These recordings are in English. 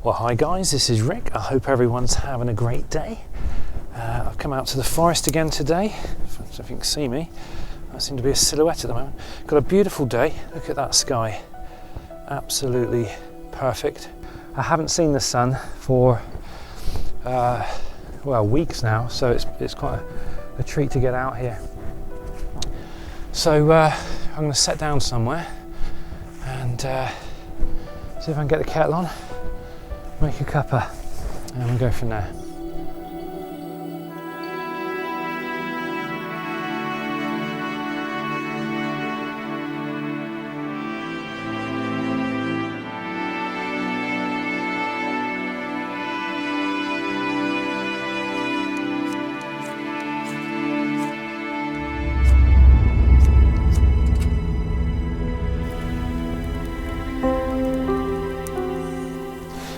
Well, hi guys, this is Rick. I hope everyone's having a great day. I've come out to the forest again today. If you can see me, I seem to be a silhouette at the moment. Got a beautiful day. Look at that sky. Absolutely perfect. I haven't seen the sun for well, weeks now, so it's quite a treat to get out here. So I'm going to sit down somewhere and see if I can get the kettle on, make a cuppa, and we'll go from there.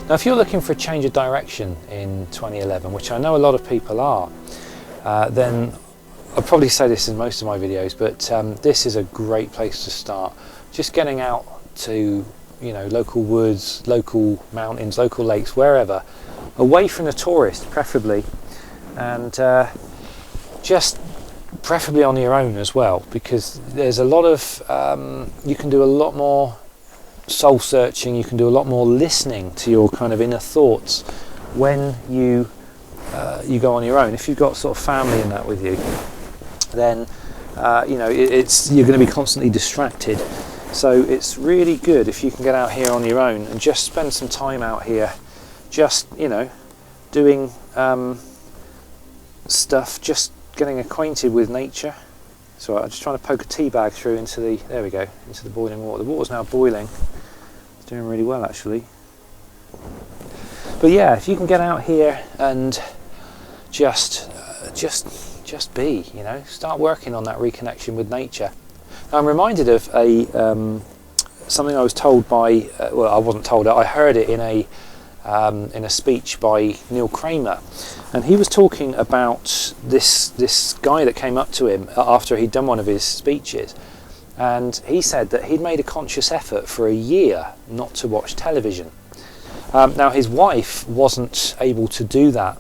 Now, if you're looking for a change of direction in 2011, which I know a lot of people are, then I'll probably say this in most of my videos, but this is a great place to start. Just getting out to, you know, local woods, local mountains, local lakes, wherever, away from the tourist, preferably, and just preferably on your own as well, because there's a lot of, you can do a lot more soul searching, you can do a lot more listening to your kind of inner thoughts when you go on your own. If you've got sort of family and that with you, then you know, you're going to be constantly distracted. So it's really good if you can get out here on your own and just spend some time out here, just, you know, doing stuff, just getting acquainted with nature. So I'm just trying to poke a tea bag through into the, there we go, into the boiling water. The water's now boiling. It's doing really well actually. But yeah, if you can get out here and just be, you know, start working on that reconnection with nature. Now, I'm reminded of a something I was told by, well, I wasn't told it, I heard it in a speech by Neil Kramer, and he was talking about this guy that came up to him after he'd done one of his speeches, and he said that he'd made a conscious effort for a year not to watch television. Now, his wife wasn't able to do that,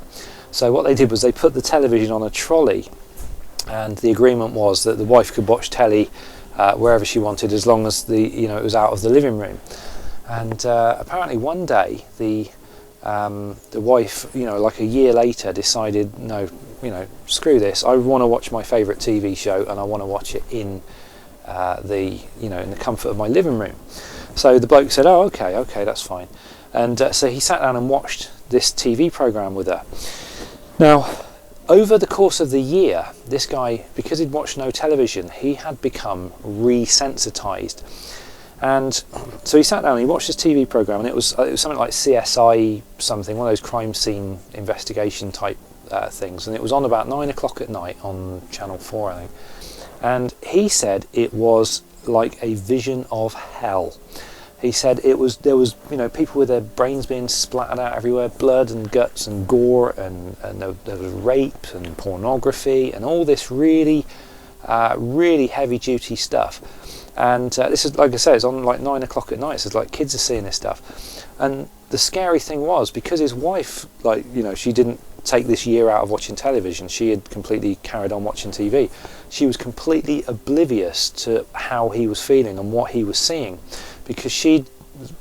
so what they did was they put the television on a trolley, and the agreement was that the wife could watch telly wherever she wanted, as long as it was out of the living room. And apparently one day the wife, you know, like a year later, decided, no, you know, screw this, I want to watch my favourite TV show, and I want to watch it in in the comfort of my living room. So the bloke said, oh, okay, that's fine. And so he sat down and watched this TV programme with her. Now, over the course of the year, this guy, because he'd watched no television, he had become resensitized. And so he sat down and he watched this TV program, and it was something like CSI something, one of those crime scene investigation type things, and it was on about 9 o'clock at night on Channel 4, I think. And he said it was like a vision of hell. He said there was people with their brains being splattered out everywhere, blood and guts and gore, and there was rape and pornography and all this really heavy duty stuff. And this is, like I said, it's on like 9 o'clock at night, so it's like kids are seeing this stuff. And the scary thing was, because his wife, like, you know, she didn't take this year out of watching television, she had completely carried on watching TV. She was completely oblivious to how he was feeling and what he was seeing, because she'd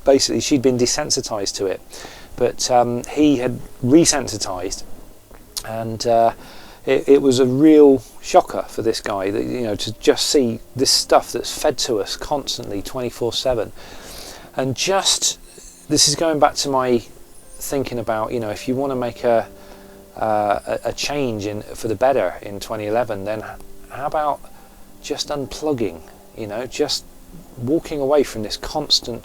been desensitized to it. But he had resensitized, and it was a real shocker for this guy, that, you know, to just see this stuff that's fed to us constantly 24/7. And just, this is going back to my thinking about, you know, if you want to make a change for the better in 2011, then how about just unplugging, you know, just walking away from this constant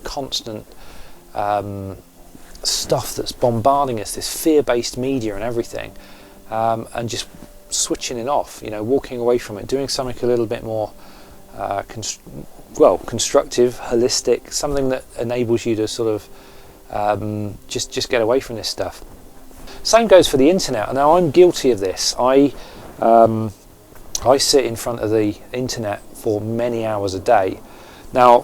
stuff that's bombarding us, this fear-based media and everything, and just switching it off, you know, walking away from it, doing something a little bit more constructive, holistic, something that enables you to sort of just get away from this stuff. Same goes for the internet. Now, I'm guilty of this. I sit in front of the internet for many hours a day. Now,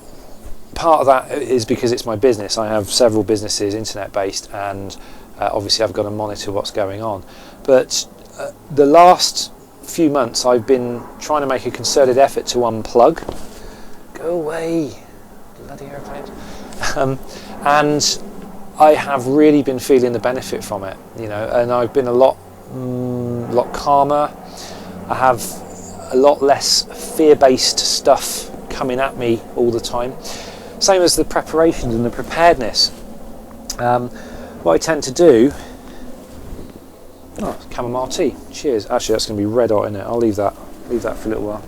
part of that is because it's my business. I have several businesses, internet based, and obviously I've got to monitor what's going on. But the last few months I've been trying to make a concerted effort to unplug. Go away, bloody airplanes. And I have really been feeling the benefit from it, you know, and I've been a lot calmer. I have a lot less fear-based stuff coming at me all the time. Same as the preparations and the preparedness. What I tend to do, chamomile tea, cheers. Actually, that's going to be red hot in it. I'll leave that for a little while.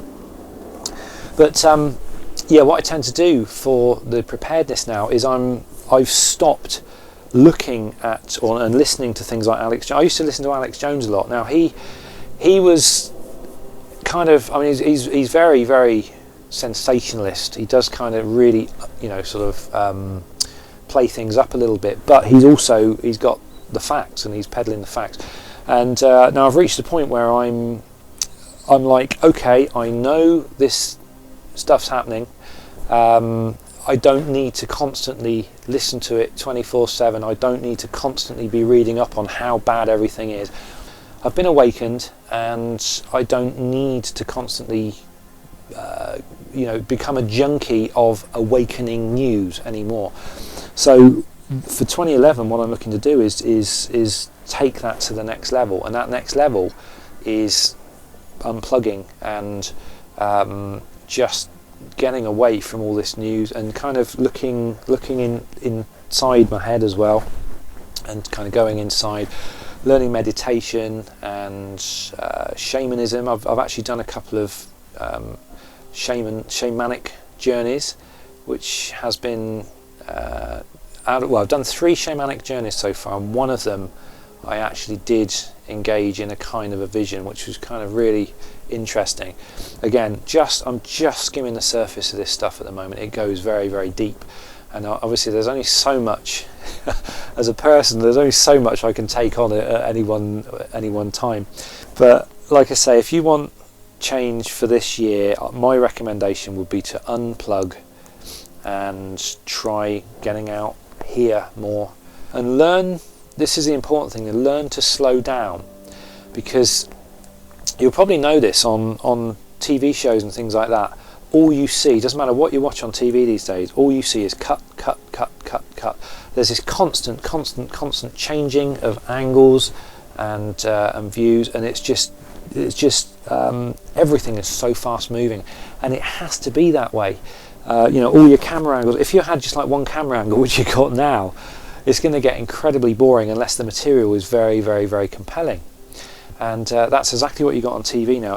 But yeah, what I tend to do for the preparedness now is I've stopped looking at and listening to things like Alex Jones. I used to listen to Alex Jones a lot. Now he was kind of, I mean, he's very, very sensationalist. He does kind of really, you know, sort of play things up a little bit, but he's got the facts, and he's peddling the facts. And now I've reached a point where I'm like, okay, I know this stuff's happening. I don't need to constantly listen to it 24/7. I don't need to constantly be reading up on how bad everything is. I've been awakened, and I don't need to constantly you know, become a junkie of awakening news anymore. So for 2011, what I'm looking to do is take that to the next level, and that next level is unplugging and just getting away from all this news, and kind of looking inside my head as well, and kind of going inside, learning meditation and shamanism. I've actually done a couple of shamanic journeys, which has been I've done 3 shamanic journeys so far, and one of them I actually did engage in a kind of a vision, which was kind of really interesting. Again, I'm just skimming the surface of this stuff at the moment. It goes very, very deep, and obviously there's only so much as a person, there's only so much I can take on at any one time. But like I say, if you want change for this year, my recommendation would be to unplug and try getting out here more, and learn. This is the important thing, to learn to slow down, because you'll probably know this on TV shows and things like that. All you see, doesn't matter what you watch on TV these days, all you see is cut. There's this constant changing of angles and views, and it's just everything is so fast moving, and it has to be that way. You know, all your camera angles, if you had just like one camera angle, which you got now, it's going to get incredibly boring unless the material is very, very, very compelling. And that's exactly what you got on TV now.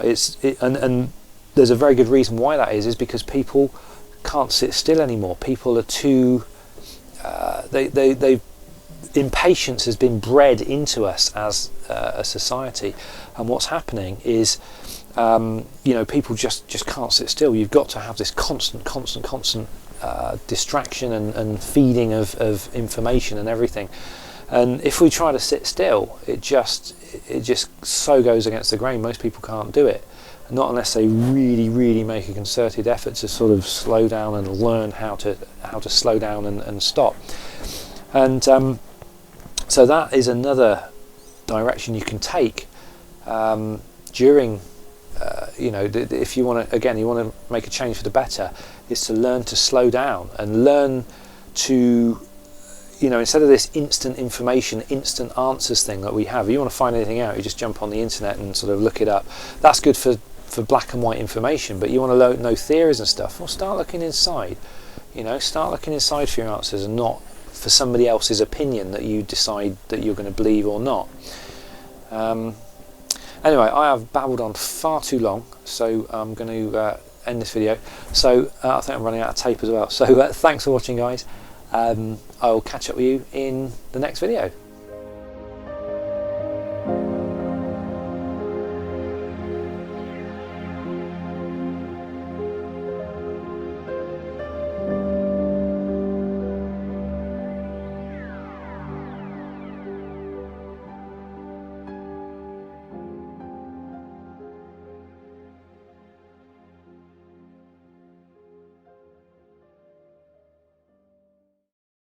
And there's a very good reason why that is because people can't sit still anymore. People are too impatience has been bred into us as a society, and what's happening is you know, people just can't sit still. You've got to have this constant distraction and feeding of information and everything. And if we try to sit still, it just so goes against the grain. Most people can't do it, not unless they really make a concerted effort to sort of slow down and learn how to slow down and stop. And so that is another direction you can take during you know, if you want to make a change for the better, is to learn to slow down and learn to, you know, instead of this instant information, instant answers thing that we have. If you want to find anything out, you just jump on the internet and sort of look it up. That's good for black and white information, but you want to know theories and stuff, well, start looking inside. You know, start looking inside for your answers, and not for somebody else's opinion that you decide that you're going to believe or not. Anyway, I have babbled on far too long, so I'm going to end this video. So I think I'm running out of tape as well. So thanks for watching, guys. I will catch up with you in the next video.